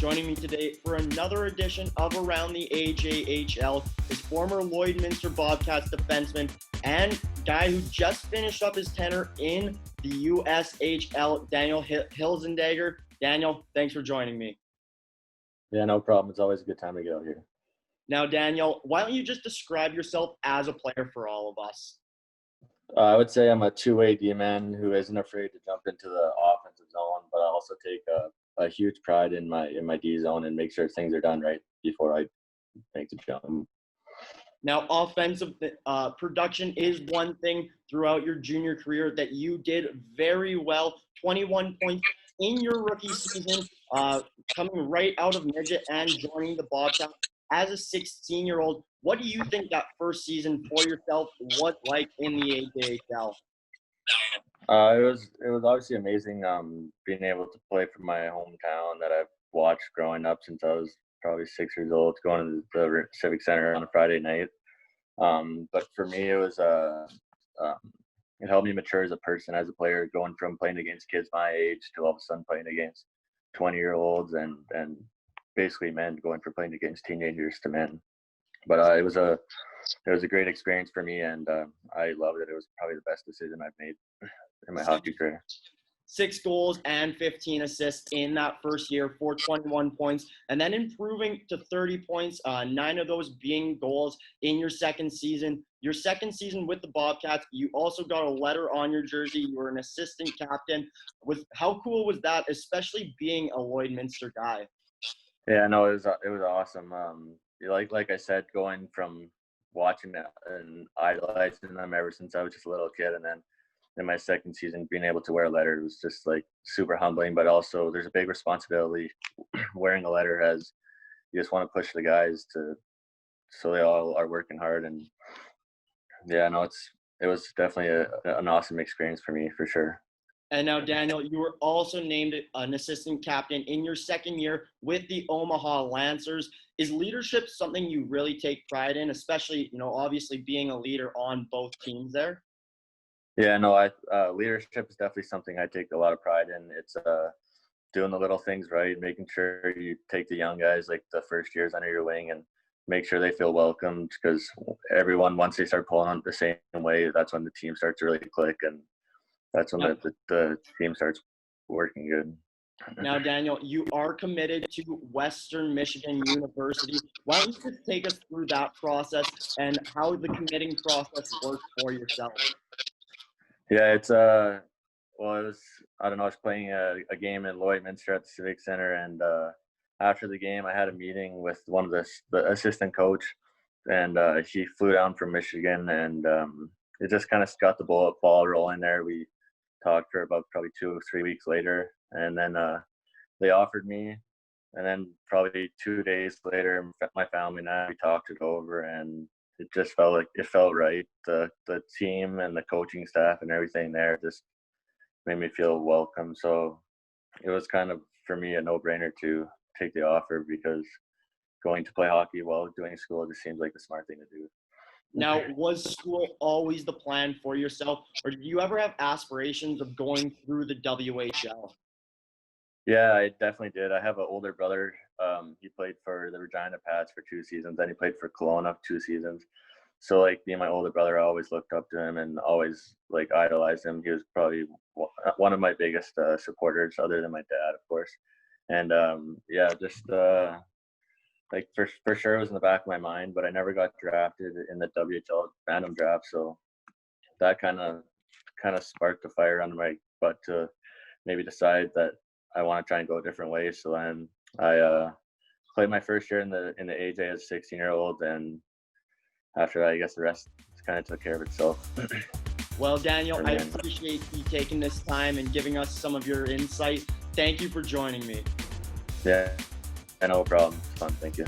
Joining me today for another edition of Around the AJHL is former Lloydminster Bobcats defenseman and guy who just finished up his tenure in the USHL, Daniel Hilsendager. Daniel, thanks for joining me. Yeah, no problem. It's always a good time to get out here. Now, Daniel, why don't you just describe yourself as a player for all of us? I would say I'm a two-way D-man who isn't afraid to jump into the offensive zone, but I also take a huge pride in my D zone and make sure things are done right before I make the jump. Now, offensive production is one thing throughout your junior career that you did very well. 21 points in your rookie season, coming right out of midget and joining the Bobcats as a 16-year-old. What do you think that first season for yourself was like in the AJHL? It was obviously amazing being able to play for my hometown that I've watched growing up since I was probably 6 years old, going to the Civic Center on a Friday night. But for me, it was it helped me mature as a person, as a player, going from playing against kids my age to all of a sudden playing against 20-year-olds and basically men, going from playing against teenagers to men. But it was a great experience for me, and I loved it. It was probably the best decision I've made in my hockey career. 6 goals and 15 assists in that first year for 21 points, and then improving to 30 points, 9 of those being goals in your second season. Your second season with the Bobcats, you also got a letter on your jersey. You were an assistant captain. How cool was that, especially being a Lloydminster guy? Yeah, no, it was awesome. Like I said, going from watching that and idolizing them ever since I was just a little kid, and then in my second season being able to wear a letter was just like super humbling. But also there's a big responsibility wearing a letter, as you just want to push the guys so they all are working hard. And yeah, no, it was definitely an awesome experience for me, for sure. And now, Daniel, you were also named an assistant captain in your second year with the Omaha Lancers. Is leadership something you really take pride in, especially, obviously being a leader on both teams there? Yeah, no, leadership is definitely something I take a lot of pride in. It's doing the little things right, making sure you take the young guys, like the first years, under your wing and make sure they feel welcomed, because everyone, once they start pulling on the same way, that's when the team starts to really click, and that's when the team starts working good. Now, Daniel, you are committed to Western Michigan University. Why don't you just take us through that process and how the committing process works for yourself? Yeah, it's well, it was, I don't know, I was playing a game in Lloydminster at the Civic Center, and after the game, I had a meeting with one of the assistant coach, and he flew down from Michigan, and it just kind of got the ball rolling there. We talked for about probably 2 or 3 weeks later, and then they offered me, and then probably 2 days later, my family and I, we talked it over, and it just felt right. The team and the coaching staff and everything there just made me feel welcome. So it was kind of, for me, a no-brainer to take the offer, because going to play hockey while doing school just seems like the smart thing to do. Now, was school always the plan for yourself, or did you ever have aspirations of going through the WHL? Yeah, I definitely did. I have an older brother. He played for the Regina Pats for 2 seasons. Then he played for Kelowna 2 seasons. So, like, being my older brother, I always looked up to him and always, like, idolized him. He was probably one of my biggest supporters, other than my dad, of course. And, yeah, just, like, for sure it was in the back of my mind, but I never got drafted in the WHL random draft. So that kind of sparked a fire under my butt to maybe decide that I want to try and go a different way. So then I played my first year in the AJ as a 16-year-old, and after that, I guess the rest kind of took care of itself. Well, Daniel, I appreciate you taking this time and giving us some of your insight. Thank you for joining me. Yeah, no problem. It's fun. Thank you.